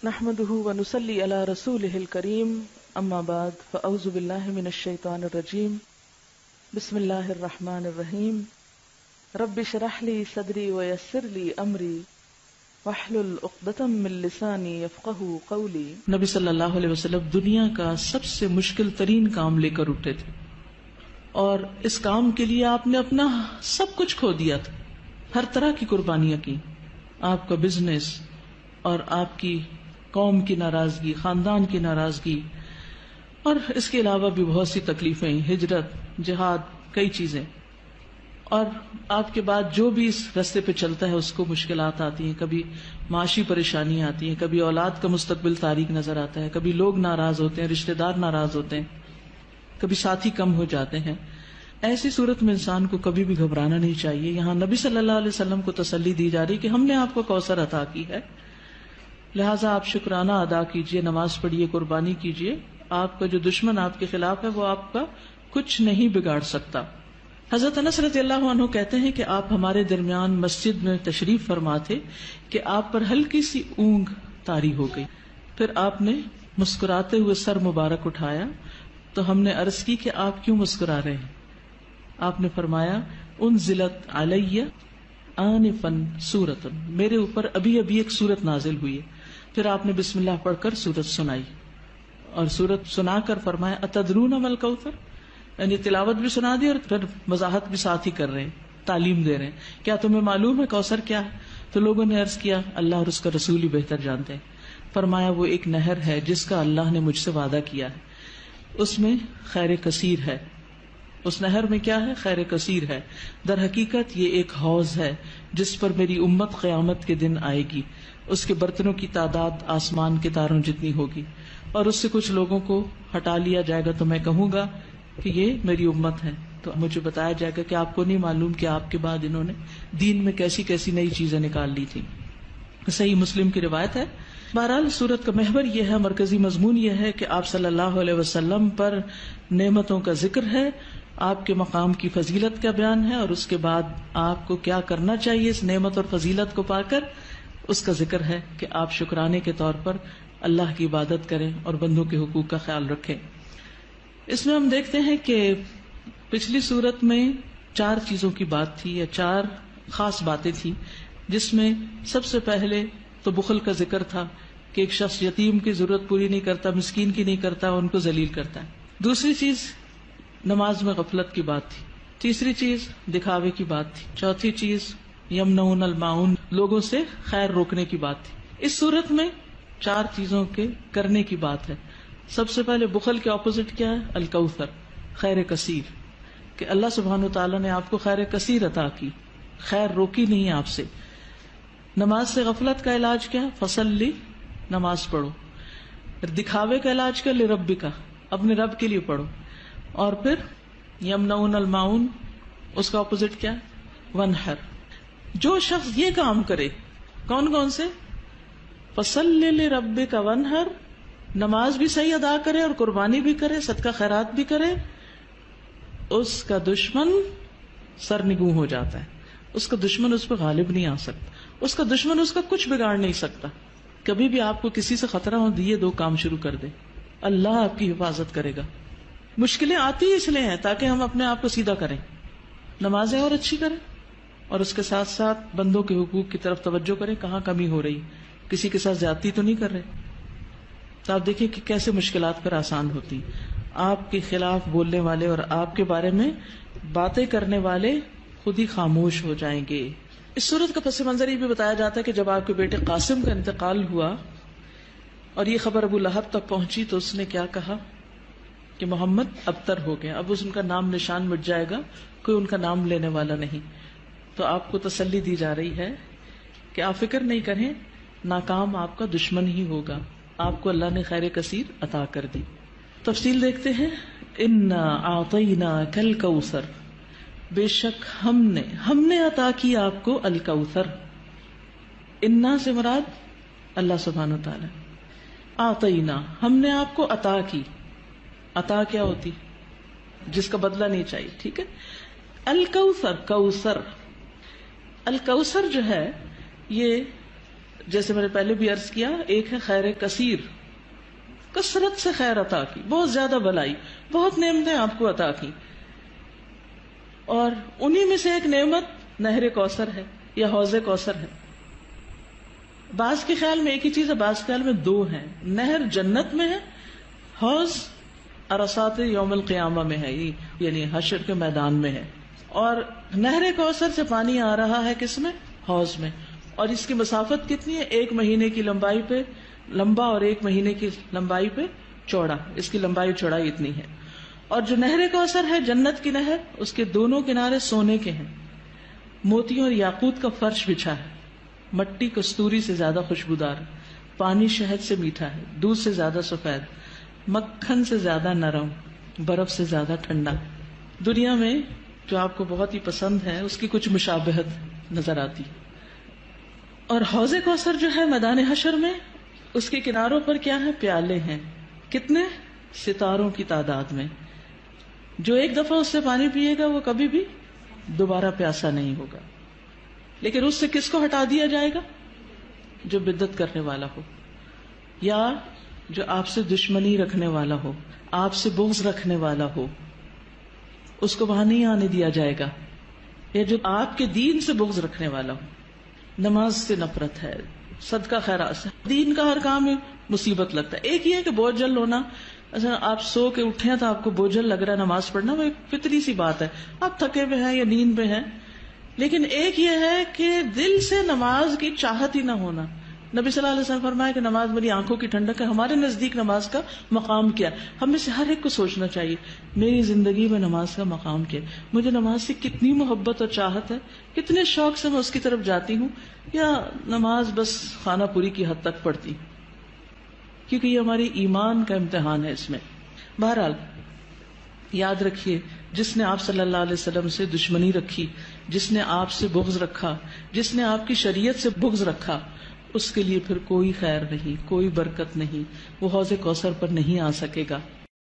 نحمده ونصلي على رسوله الكريم اما بعد فاعوذ بالله من الشيطان الرجيم بسم الله الرحمن الرحيم رب اشرح لي صدري ويسر لي امري واحلل عقدة من لساني يفقهوا قولي۔ نبی صلی اللہ علیہ وسلم دنیا کا سب سے مشکل ترین کام لے کر اٹھے تھے اور اس کام کے لیے آپ نے اپنا سب کچھ کھو دیا تھا، ہر طرح کی قربانیاں کی، آپ کا بزنس اور آپ کی قوم کی ناراضگی، خاندان کی ناراضگی، اور اس کے علاوہ بھی بہت سی تکلیفیں، ہجرت، جہاد، کئی چیزیں، اور آپ کے بعد جو بھی اس راستے پہ چلتا ہے اس کو مشکلات آتی ہیں، کبھی معاشی پریشانیاں آتی ہیں، کبھی اولاد کا مستقبل تاریک نظر آتا ہے، کبھی لوگ ناراض ہوتے ہیں، رشتہ دار ناراض ہوتے ہیں، کبھی ساتھی کم ہو جاتے ہیں۔ ایسی صورت میں انسان کو کبھی بھی گھبرانا نہیں چاہیے۔ یہاں نبی صلی اللہ علیہ وسلم کو تسلی دی جا رہی کہ ہم نے آپ کو کوثر عطا کی ہے، لہٰذا آپ شکرانہ ادا کیجئے، نماز پڑھیے، قربانی کیجئے۔ آپ کا جو دشمن آپ کے خلاف ہے وہ آپ کا کچھ نہیں بگاڑ سکتا۔ حضرت انس رضی اللہ عنہ کہتے ہیں کہ آپ ہمارے درمیان مسجد میں تشریف فرما تھے کہ آپ پر ہلکی سی اونگ طاری ہو گئی، پھر آپ نے مسکراتے ہوئے سر مبارک اٹھایا تو ہم نے عرض کی کہ آپ کیوں مسکرا رہے ہیں؟ آپ نے فرمایا انزلت علی آنفا سورۃ، میرے اوپر ابھی ابھی ایک سورت نازل ہوئی ہے۔ پھر آپ نے بسم اللہ پڑھ کر سورت سنائی اور سورت سنا کر فرمایا اتدرون ما الکوثر، یعنی تلاوت بھی سنا دی اور پھر وضاحت بھی ساتھ ہی کر رہے ہیں، تعلیم دے رہے ہیں، کیا تمہیں معلوم ہے کوثر کیا ہے؟ تو لوگوں نے عرض کیا اللہ اور اس کا رسول ہی بہتر جانتے ہیں۔ فرمایا وہ ایک نہر ہے جس کا اللہ نے مجھ سے وعدہ کیا ہے، اس میں خیر کثیر ہے۔ اس نہر میں کیا ہے؟ خیر کثیر ہے۔ در حقیقت یہ ایک حوض ہے جس پر میری امت قیامت کے دن آئے گی، اس کے برتنوں کی تعداد آسمان کے تاروں جتنی ہوگی، اور اس سے کچھ لوگوں کو ہٹا لیا جائے گا تو میں کہوں گا کہ یہ میری امت ہے، تو مجھے بتایا جائے گا کہ آپ کو نہیں معلوم کہ آپ کے بعد انہوں نے دین میں کیسی کیسی نئی چیزیں نکال لی تھی۔ صحیح مسلم کی روایت ہے۔ بہرحال سورت کا محور یہ ہے، مرکزی مضمون یہ ہے کہ آپ صلی اللہ علیہ وسلم پر نعمتوں کا ذکر ہے، آپ کے مقام کی فضیلت کا بیان ہے، اور اس کے بعد آپ کو کیا کرنا چاہیے اس نعمت اور فضیلت کو پا کر، اس کا ذکر ہے کہ آپ شکرانے کے طور پر اللہ کی عبادت کریں اور بندوں کے حقوق کا خیال رکھیں۔ اس میں ہم دیکھتے ہیں کہ پچھلی صورت میں 4 چیزوں کی بات تھی، یا 4 خاص باتیں تھی، جس میں سب سے پہلے تو بخل کا ذکر تھا کہ ایک شخص یتیم کی ضرورت پوری نہیں کرتا، مسکین کی نہیں کرتا، ان کو ذلیل کرتا ہے۔ دوسری چیز نماز میں غفلت کی بات تھی۔ تیسری چیز دکھاوے کی بات تھی۔ چوتھی چیز یمنعون الماعون، لوگوں سے خیر روکنے کی بات تھی۔ اس صورت میں 4 چیزوں کے کرنے کی بات ہے۔ سب سے پہلے بخل کے اپوزٹ کیا ہے؟ الکوثر، خیر کثیر، کہ اللہ سبحانہ وتعالیٰ نے آپ کو خیر کثیر عطا کی، خیر روکی نہیں آپ سے۔ نماز سے غفلت کا علاج کیا ہے؟ فصلی، نماز پڑھو۔ دکھاوے کا علاج کیا؟ لربک، اپنے رب کے لیے پڑھو۔ اور پھر یمنعون الماعون، اس کا اپوزٹ کیا ہے؟ ونحر۔ جو شخص یہ کام کرے، کون کون سے؟ فصلی لربک ونحر، نماز بھی صحیح ادا کرے اور قربانی بھی کرے، صدقہ خیرات بھی کرے، اس کا دشمن سرنگوں ہو جاتا ہے، اس کا دشمن اس پہ غالب نہیں آ سکتا، اس کا دشمن اس کا کچھ بگاڑ نہیں سکتا۔ کبھی بھی آپ کو کسی سے خطرہ ہو، یہ 2 کام شروع کر دے، اللہ آپ کی حفاظت کرے گا۔ مشکلیں آتی اس لیے ہیں تاکہ ہم اپنے آپ کو سیدھا کریں، نمازیں اور اچھی کریں، اور اس کے ساتھ ساتھ بندوں کے حقوق کی طرف توجہ کریں، کہاں کمی ہو رہی، کسی کے ساتھ زیادتی تو نہیں کر رہے۔ تو آپ دیکھیں کہ کیسے مشکلات پر آسان ہوتی، آپ کے خلاف بولنے والے اور آپ کے بارے میں باتیں کرنے والے خود ہی خاموش ہو جائیں گے۔ اس صورت کا پس منظر یہ بھی بتایا جاتا ہے کہ جب آپ کے بیٹے قاسم کا انتقال ہوا اور یہ خبر ابو لہب تک پہنچی تو اس نے کیا کہا کہ محمد ابتر ہو گیا، اب ان کا نام نشان مٹ جائے گا، کوئی ان کا نام لینے والا نہیں۔ تو آپ کو تسلی دی جا رہی ہے کہ آپ فکر نہیں کریں، ناکام آپ کا دشمن ہی ہوگا، آپ کو اللہ نے خیر کثیر عطا کر دی۔ تفصیل دیکھتے ہیں۔ انا اعطیناک الکوثر، بے شک ہم نے عطا کی آپ کو الکوثر۔ انا سے مراد اللہ سبحانہ وتعالی، اعطینا ہم نے آپ کو عطا کی۔ عطا کیا ہوتی؟ جس کا بدلہ نہیں چاہیے، ٹھیک ہے۔ الکوثر، کوثر، الکوثر جو ہے یہ جیسے میں نے پہلے بھی عرض کیا، ایک ہے خیر کثیر، کثرت سے خیر عطا کی، بہت زیادہ بھلائی، بہت نعمتیں آپ کو عطا کی، اور انہی میں سے ایک نعمت نہر کوثر ہے یا حوض کوثر ہے۔ بعض کے خیال میں ایک ہی چیز ہے، بعض کے خیال میں دو ہیں۔ نہر جنت میں ہے، حوض عرصات یوم القیامہ میں ہے، یعنی حشر کے میدان میں ہے۔ اور نہر کوثر سے پانی آ رہا ہے کس میں؟ حوض میں، اور اس کی مسافت کتنی ہے؟ 1 مہینے کی لمبائی پہ لمبا اور 1 مہینے کی لمبائی پہ چوڑا، اس کی لمبائی چوڑائی اتنی ہے۔ اور جو نہر کوثر ہے جنت کی نہر، اس کے دونوں کنارے سونے کے ہیں، موتیوں اور یاقوت کا فرش بچھا ہے، مٹی کستوری سے زیادہ خوشبودار، پانی شہد سے میٹھا ہے، دودھ سے زیادہ سفید، مکھن سے زیادہ نرم، برف سے زیادہ ٹھنڈا۔ دنیا میں جو آپ کو بہت ہی پسند ہے اس کی کچھ مشابہت نظر آتی۔ اور حوض کوثر جو ہے میدان حشر میں، اس کے کناروں پر کیا ہے؟ پیالے ہیں، کتنے؟ ستاروں کی تعداد میں۔ جو ایک دفعہ اس سے پانی پیے گا وہ کبھی بھی دوبارہ پیاسا نہیں ہوگا۔ لیکن اس سے کس کو ہٹا دیا جائے گا؟ جو بدعت کرنے والا ہو، یا جو آپ سے دشمنی رکھنے والا ہو، آپ سے بغض رکھنے والا ہو، اس کو وہاں نہیں آنے دیا جائے گا۔ یا جو آپ کے دین سے بغض رکھنے والا ہو، نماز سے نفرت ہے، صدقہ خیرات سے، دین کا ہر کام میں مصیبت لگتا ہے۔ ایک یہ ہے کہ بوجھل ہونا، اچھا آپ سو کے اٹھے ہیں تو آپ کو بوجھل لگ رہا ہے نماز پڑھنا، وہ ایک فطری سی بات ہے، آپ تھکے ہوئے ہیں یا نیند میں ہیں۔ لیکن ایک یہ ہے کہ دل سے نماز کی چاہت ہی نہ ہونا۔ نبی صلی اللہ علیہ وسلم فرمایا کہ نماز میری آنکھوں کی ٹھنڈک ہے۔ ہمارے نزدیک نماز کا مقام کیا؟ ہم میں سے ہر ایک کو سوچنا چاہیے، میری زندگی میں نماز کا مقام کیا؟ مجھے نماز سے کتنی محبت اور چاہت ہے، کتنے شوق سے میں اس کی طرف جاتی ہوں، یا نماز بس خانہ پوری کی حد تک پڑھتی ہوں؟ کیونکہ یہ ہماری ایمان کا امتحان ہے اس میں۔ بہرحال یاد رکھیے، جس نے آپ صلی اللہ علیہ وسلم سے دشمنی رکھی، جس نے آپ سے بغض رکھا، جس نے آپ کی شریعت سے بغض رکھا، اس کے لیے پھر کوئی خیر نہیں، کوئی برکت نہیں، وہ حوض کوثر پر نہیں آ سکے گا۔